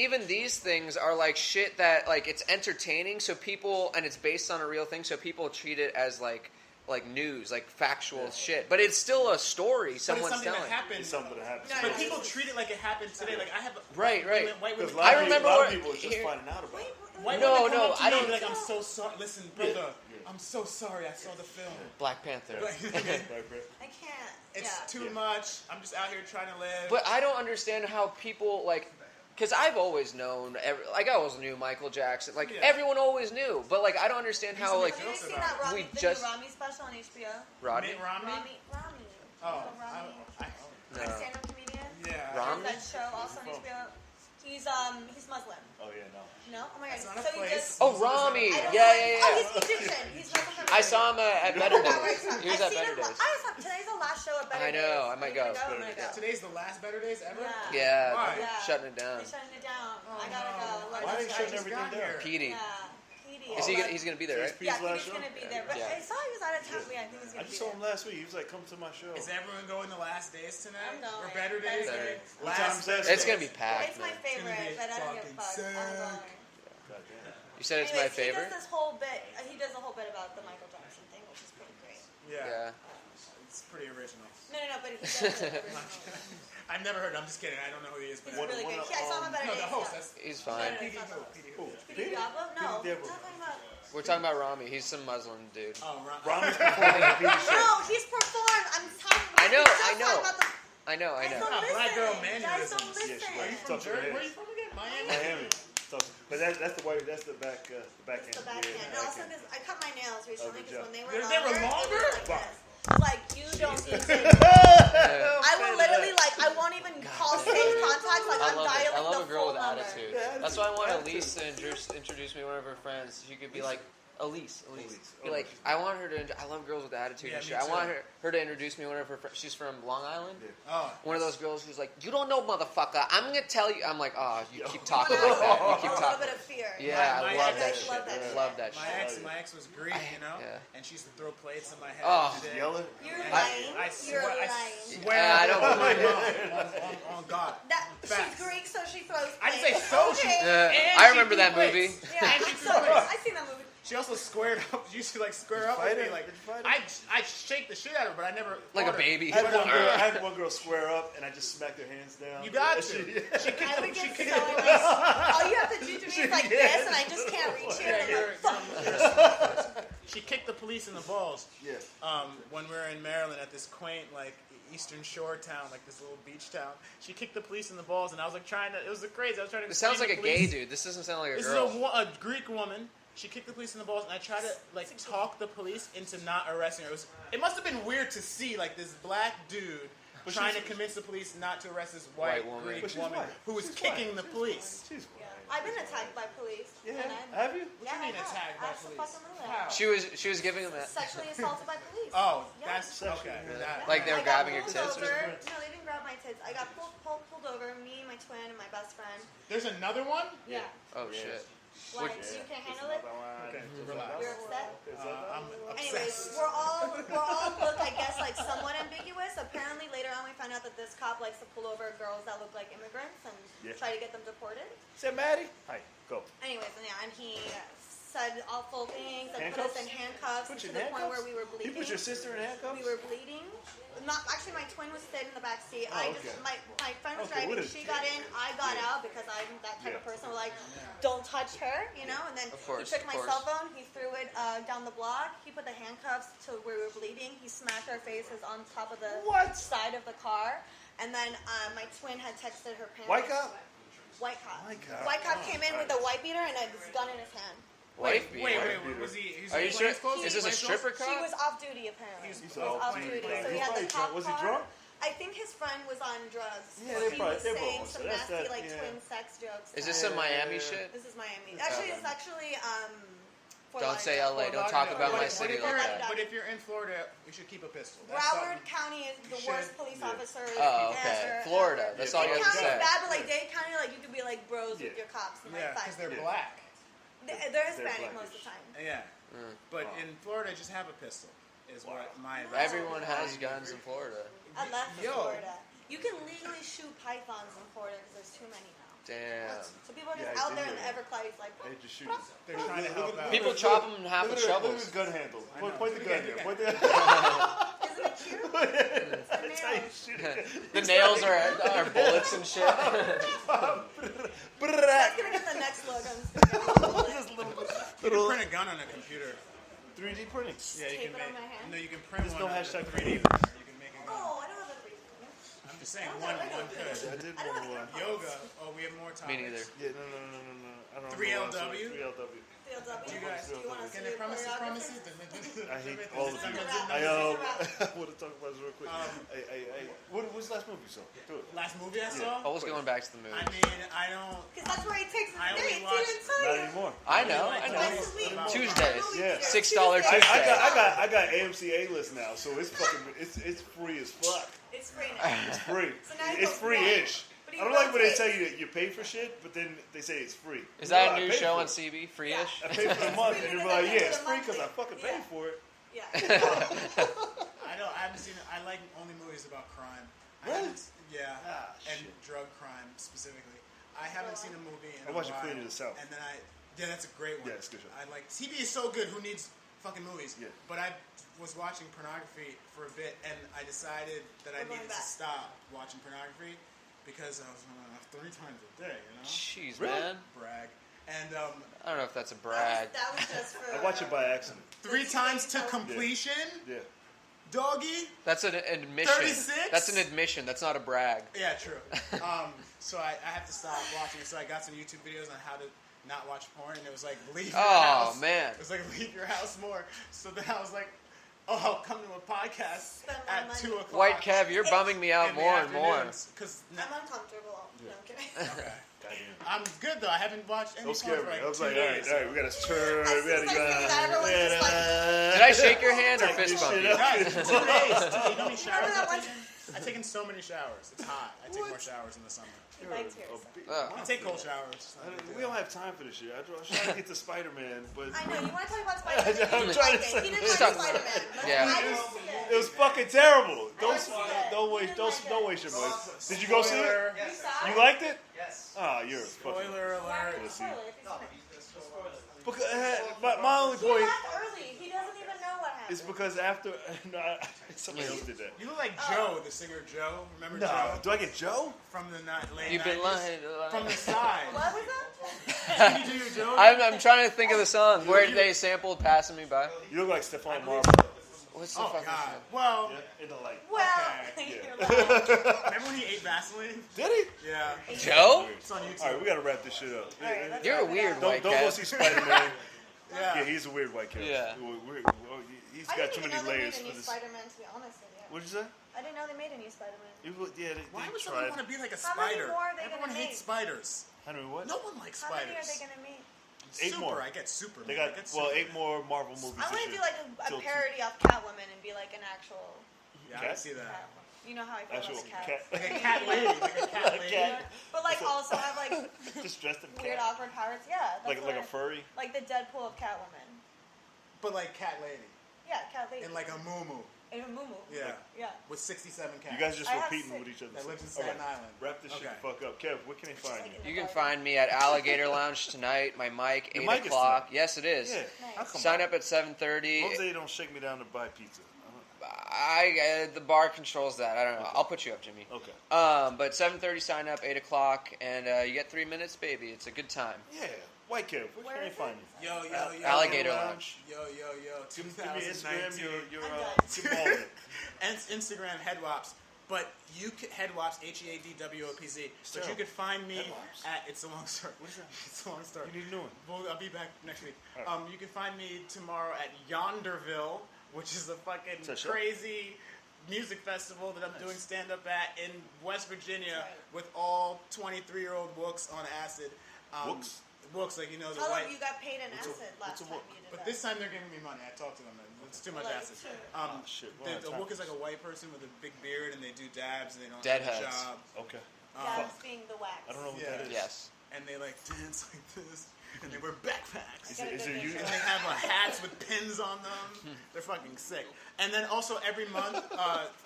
even these things are like shit that like it's entertaining. So people, and it's based on a real thing. So people treat it as like news, like factual shit. But it's still a story But it's someone's something telling. that happened. It's something that happens. No, But people treat it like it happened today. Like I have Right. white Because women. a lot I of people- remember a lot what- of people are just here- finding out about it. White No, women come no, up to I me and don't- be like, I'm so sorry. Listen, brother, Yeah. I'm so sorry. I saw the film. Black Panther. Right, Brett? I can't. It's yeah. too Yeah. much. I'm just out here trying to live. But I don't understand how people like, because I've always known, I always knew Michael Jackson. Like Yeah. everyone always knew, but like I don't understand how like Have you jokes seen about that it. We the just- new Rami special on HBO? Rodney. Mitt Romney? Rami. Oh, Rami. No. Stand-up comedian. yeah. Rom- That show also on HBO. He's Muslim. Oh yeah, no. No? Oh my god. That's not a So he place. just Oh, Rami. I don't Yeah, know. yeah, Oh, yeah. he's Egyptian. He's Muslim from I saw him at Better That's where Days. he's from. He was I've at seen Better him. Days. Today's the last show at Better I Days. know, I might Are you go. gonna I'm gonna go. Today's the last Better Days ever? Yeah. Yeah, Why? Yeah. shutting it down. They're shutting it down. Oh, I gotta no. go. Like, Why are they I shutting just everything got down? here. Petey. Yeah. Petey. Is he gonna? He's gonna be there, right? Pete's Yeah, I think last he's show? gonna be there. But Yeah. I saw he was out of town. Yeah, I think he's I gonna just be saw him there. last week. He was like, "Come to my show." Is everyone going the last days tonight? I'm going. Or Better Days? Better Days. What time's that? It's gonna be It's packed. my Man. favorite, It's but I don't give a fucking fuck. sick. I'm going. Goddamn. You said it's my Anyways, favorite. He does this whole bit. He does a whole bit about the Michael Jackson thing, which is pretty great. Yeah. Yeah. It's pretty original. No, but he does it originally. I've never heard. I'm just kidding. I don't know who he is. But He's really good. Yeah, I saw him at Better no, Days. the host. yeah. That's He's No, fine. no, Petey it's not who? that. Petey Who? who? Petey Diablo? No. Petey Diablo. Not talking about. We're talking about Rami. He's some Muslim dude. Oh, Rami's performing at Pete's show. No, he's performed. I'm talking. I know, he's just I know. talking about the- I know. Guys don't Ah, black girl listen. Guys don't mannerisms. listen. Yeah, she Where are you was. from, Touch Jersey? her Where are you head. from again? Miami? Miami. So, but that's the way. That's the back. Backhand. It's the backhand. Yeah, And also, backhand. because I cut my nails recently good because job. when they were They were longer, longer? it was like this. Like you don't even. Yeah. I will literally like I won't even call safe contact. Like I I'm love it. dialing I love the a girl full with number. attitude. Yeah, That's why I want attitude. Elise to introduce me to one of her friends. She could be like, Elise. Elise. Be like, I want her to. I love girls with attitude Yeah, and me shit. I want too. her to introduce me to one of her friends. She's from Long Island. Yeah. Oh. One of those girls who's like, you don't know, motherfucker. I'm gonna tell you. I'm like, oh, you keep talking like that. You A keep little talking. bit of fear. Yeah, My I love ex- that I shit. love that shit. Love that shit. My ex was Greek, you know, yeah. and she used to throw plates in my head. Oh. and shit. Yelling. You're And lying. I You're swear, lying. swear I don't on my believe mom, on God. That Facts. she's Greek, so she throws. I didn't say plates. so, she- Okay. And I she remember threw that movie. plates. Yeah, And she so threw plates. I've seen that movie. She also squared up. She used to like square up fight with me. her? Like Did you fight her? I shake the shit out of her, but I never Like a fought her. baby. I had one girl square up, and I just smacked her hands down. You got And to. she- She kicked I the, would she get kicked so the like, all you have to do to me is like Yeah. this, and I just can't reach you. Yeah, And I'm you're, like, fuck. you're a smart person. She kicked the police in the balls. Yeah. When we were in Maryland at this quaint like Eastern Shore town, like this little beach town. She kicked the police in the balls, and I was like trying to. It was crazy. I was trying to. This sounds like explain a to gay police. dude. This doesn't sound like a This girl. is a Greek woman. She kicked the police in the balls, and I tried to like talk the police into not arresting her. It must have been weird to see like this black dude But trying to she's- convince the police not to arrest this white, White woman. Greek But she's woman white. who was She's kicking white. the police. She's white. I've been attacked by police. Yeah. And I'm, Have you? yeah, mean I have. attacked by Absolutely police? fucking How? She was giving him that. Sexually assaulted by police. Oh, Yeah. that's okay. That- Like they were I got grabbing your pulled tits or over. something? No, they didn't grab my tits. I got pulled over. Me, my twin, and my best friend. There's another one. Yeah. Oh Yeah. shit. Like, you can't handle it? Okay, relax. You're upset? I'm Anyways, obsessed. we're all look, I guess, like somewhat ambiguous. Apparently, later on, we found out that this cop likes to pull over girls that look like immigrants and Yeah. try to get them deported. Say, Maddie. Hi. Go. Anyways, and he said awful things and put us in handcuffs Put to you in the point where handcuffs? we were You bleeding. put your sister in handcuffs? We were bleeding. Not actually, my twin was sitting in the back seat. Oh, okay. My friend was Okay, what driving. a She got in. I got Yeah. out because I'm that type of Yeah. person. We're like, don't touch her, you know. And then Of course, he took of my course. cell phone. He threw it down the block. He put the handcuffs to where we were bleeding. He smacked our faces on top of the side of the car. And then my twin had texted her parents. White cop? White cop. White cop. White cop Oh, came in with a white beater and a gun in his hand. Wife Wait, beater. was he? Are you sure? Is this a stripper He cop? was off duty apparently. He's He was off duty. So he He's had probably the cop drunk. Was he car. drunk? I think his friend was on drugs. Yeah, he was they're saying both. some That's nasty, that, like, yeah. twin sex jokes. Is this some Miami shit? This is Miami. Actually, it's actually, Fort Don't say Lauderdale. LA. Don't talk about my But city if like you're- that. But if you're in Florida, you should keep a pistol. That's Broward something- County is the You worst should- police yeah. officer. Oh, okay. ever. Florida. That's all you Dade have to County say. is bad, but like Dade County, like you could be like bros with Yeah. your cops in Yeah, like 5 because they're minutes. black. They're Hispanic most of the blackish. time. Yeah. Mm. But Oh. in Florida, just have a pistol. Is what my advice. Everyone has guns in Florida. I left Yo. Florida. You can legally shoot pythons in Florida because there's too many now. Damn. So people are just Yeah, I out did there in hear the Everglades like, They just shoot. They're trying to help out. People chop them in half with Look at shovels. his gun handle. I know. Point the gun there. Point the isn't it cute? That's how you shoot it. The nails are bullets and shit. That's gonna get the next look on Just You can little print a gun on a computer. 3D printing. Yeah, you Tape can it on make. my hand? No, you can print There's one. no on a hashtag 3D. print. printer. You can make a gun. Oh, I don't have a 3D. I'm just saying, one could. I did one. Yoga. Oh, we have more topics. Me neither. Yeah, no. I don't know. 3LW? 3LW. You guys, Do you want to Can see they the promise choreography? I hate all of you. This I is a want to talk about this real quick. What's the last movie you saw? Do it. Last movie I saw? Always going back to the I movie. mean, I don't. Because that's where he takes his I only dates. He watch- didn't tell Not you. anymore. I know. Twice a week. Tuesdays. Yeah. $6 I Tuesday. got AMC A-list now, so it's fucking it's free as fuck. It's free now. It's free. So now you It's go free-ish. But he I don't like when they rotates. tell you that you pay for shit, but then they say it's free. Is No, that I a new paid show for on it. CB? Free-ish? I paid for the month, and they're like, yeah, it's free because I fucking paid Yeah. for it. Yeah. I haven't seen it. I like only movies about crime. Really? Yeah. Ah, and shit. drug crime specifically. I haven't seen a movie in I a watched while. Queen of the South. And then yeah, that's a great one. Yeah, it's a good show. I like TV is so good. Who needs fucking movies? Yeah. But I was watching pornography for a bit, and I decided that I We're going needed to back. stop watching pornography because I was 3 times a day. You know, Jeez, Really? man. brag. And I don't know if that's a brag. That was just for. I watch it by accident. 3 times to completion, Yeah. doggy. That's an admission. 36? That's an admission. That's not a brag. Yeah, true. So I have to stop watching it. So I got some YouTube videos on how to not watch porn, and it was like, leave your house. Oh, man. It was like, leave your house more. So then I was like, oh, I'll come to a podcast Spend my at money. 2 o'clock. White Kev, you're bumming me out in the more and more. afternoons, 'cause I'm uncomfortable. No, I'm kidding. okay. Goddamn. I'm good, though. I haven't watched any Don't porn scare for me. like I was 2 like, days. all right, we gotta turn. As soon as I figured that, everyone's just like- Did I shake your hand or Tighten fist this bump shit you? up. Guys, 2 days. Dude, you know how many showers Remember that I've one taken? I've taken so many showers. It's hot. I take more showers in the summer. You liked yours. I take cold showers. We don't have time for this shit. I was trying to get to Spider-Man, but I know, you want to talk about Spider-Man? I'm trying to He didn't Stop. like Spider-Man. But Yeah. I didn't see it it. was fucking terrible. Don't see it. don't waste You don't didn't don't like waste it. your money. Did you go see it? Spoiler. You saw You it? liked it? Yes. Ah, you're a fucking. Spoiler alert. Why would you spoil it if you've seen it? Because, my only He point left early. He doesn't even know what happened. is because after somebody else did that. You look like Joe, the singer Joe. Remember No, Joe? do I get Joe? From the late You've been 90s? lying. From the side. What was that? Did you do Joe? I'm trying to think of the song where they sampled "Passing Me By." You look like Stephon Marbury. What's the Oh, fucking God. song? Well, In the light. Well, Okay. you're Yeah. like, remember when he ate Vaseline? Did he? Yeah. Joe? It's on YouTube. All right, we gotta wrap this shit up. Alright, let's You're a wrap it weird up. white Don't go cat. see Spider-Man. Yeah. Yeah, he's a weird white cat. Yeah. He's I got didn't too even many know they layers made a for new this. Spider-Man, to be honest with you. What'd you say? I didn't know they made a new Spider-Man. Yeah, Why they would someone tried. want to be like a How many spider? more are they Everyone gonna hates make? spiders. Henry, what? No one likes How many are spiders. they going to make? 8 more. I get Superman. They got I get well, Superman. 8 more Marvel movies. I want this to do year. like a Till parody of Catwoman and be like an actual Yeah, I can see that. cat. You know how I feel Actual about cats. cat. Like a cat lady. Like a cat lady. Cat. But like also have like Just dressed in weird cat. awkward powers. Yeah, that's Like what a furry. like the Deadpool of Catwoman. But like cat lady. Yeah, cat lady. In like a moo-moo. In a moo-moo. Yeah. Yeah. With 67 cats. You guys just I have repeating six. what each other That said. lives in All Staten right, Island. wrap this shit Okay. the fuck up. Kev, where can they find you? You can find me at Alligator Lounge tonight. My mic, Your 8 mic is o'clock. Yes, it is. Yeah. Nice. How come? Sign up at 7:30. Jose don't shake me down to buy pizza. The bar controls that. I don't know. I'll put you up, Jimmy. Okay. But 7:30 sign up, 8 o'clock, and you get 3 minutes, baby. It's a good time. Yeah. White Kev, where Where can they is find it? you? Yo. Alligator Lounge. Lounge. Yo. Give me Instagram, 2019. your I'm done. involvement. And Instagram Headwops. But you can Headwops, HEADWOPZ. But you Terrible. could find me Headwops? at It's a Long Story. What is that? It's a long story. You need a new one. Well, I'll be back next week. All right. You can find me tomorrow at Yonderville, which is a fucking It's a show? crazy music festival that I'm doing stand-up at in West Virginia with all 23-year-old wooks on acid. Wooks? Wooks, like, you know, the Tell white... them you got paid in acid last a time wook? you did But that. this time they're giving me money. I talked to them. It's too much Like, acid. Shit. Well, The wook is like a white person with a big beard, and they do dabs, and they don't Deadheads. have a job. Okay. Dabs being the wax. I don't know what Yeah. that is. Yes. And they like dance like this, and they wear backpacks. Is it you? And they have hats with pins on them. They're fucking sick. And then also every month,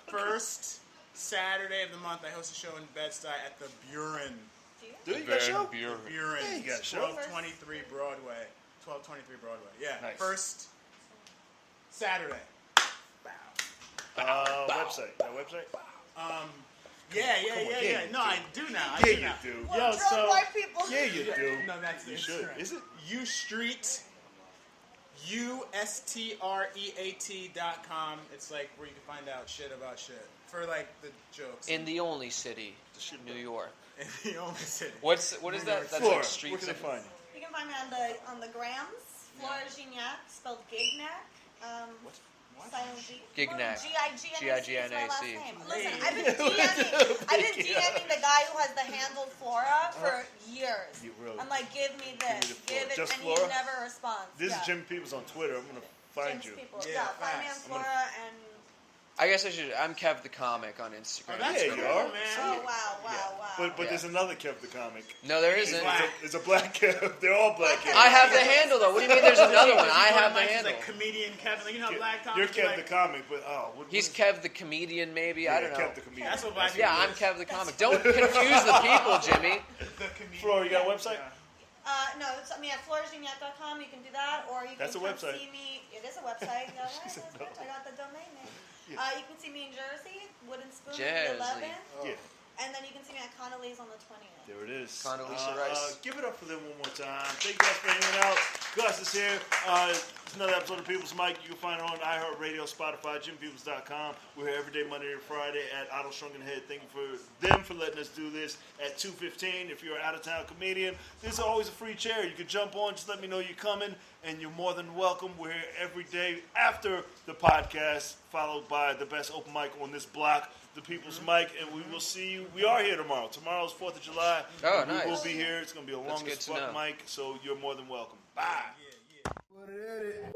first Saturday of the month, I host a show in Bed-Stuy at the Buren. Do you got a show? Buren. Yeah, you got a show. 1223 Broadway. 1223 Broadway. Yeah. Nice. First Saturday. Website. That website? Yeah. No, I do now. Yeah, you do. Yo, Drug so white people. Yeah, you do. no, that's You the should. Instagram. Is it? U Street, USTREAT.com. It's like where you can find out shit about shit for like the jokes. In the only city, New York. In the only city. What is that? That's Flora, like streets. where can I find you? You can find me on the grams. Flora Gignac, spelled Gignac. What? Silent G. Gignac. G-I-G-N-A-C is my last G-I-G-N-A-C. name. Listen, I've been DMing the guy who has the handle Flora for years. You really- I'm like, give me this, the give Flora. it, Just and Flora? he never responds. This yeah. is Jim Peoples on Twitter. I'm going to find Jim's you. people. Yeah, Yeah, find me on facts. Flora and. I guess I should. I'm Kev the Comic on Oh, Instagram. that's Yeah, cool, you are. man. Oh wow. But Yeah. there's another Kev the comic. No, there isn't. Black. It's a black Kev. They're all black Kev. I have the handle though. What do you mean? There's another one. I have the He's handle. like comedian Kevin. Like, you know how black You're comics Kev like, the comic, but what He's is- Kev the comedian, maybe. I don't know. Kev the comedian. That's what black Yeah, people I'm is. Kev the comic. Don't confuse the people, Jimmy. The comedian. Flora, you got a website? No, it's I mean at floragignac.com. You can do that, or you can That's a come website. see me. It is a website. Yeah, right, that's good. I got the domain name. You can see me in Jersey, Wooden Spoon, Jersey. the 11th, Yeah, and then you can see me at Connolly's on the 20th. there it is. Condoleezza Rice. Give it up for them one more time. Thank you guys for hanging out. Gus is here. It's another episode of People's Mic. You can find it on iHeartRadio, Spotify, JimPeoples.com. We're here every day, Monday to Friday at Idle Shrunken Head. Thank you for them for letting us do this at 2:15. If you're an out-of-town comedian, there's always a free chair. You can jump on. Just let me know you're coming, and you're more than welcome. We're here every day after the podcast, followed by the best open mic on this block, the People's Mic, and we will see you. We are here tomorrow. Tomorrow's 4th of July. Oh, We nice. will be here. It's going to be a long That's as good to fuck know. mic, so you're more than welcome. Bye. Yeah. What it is?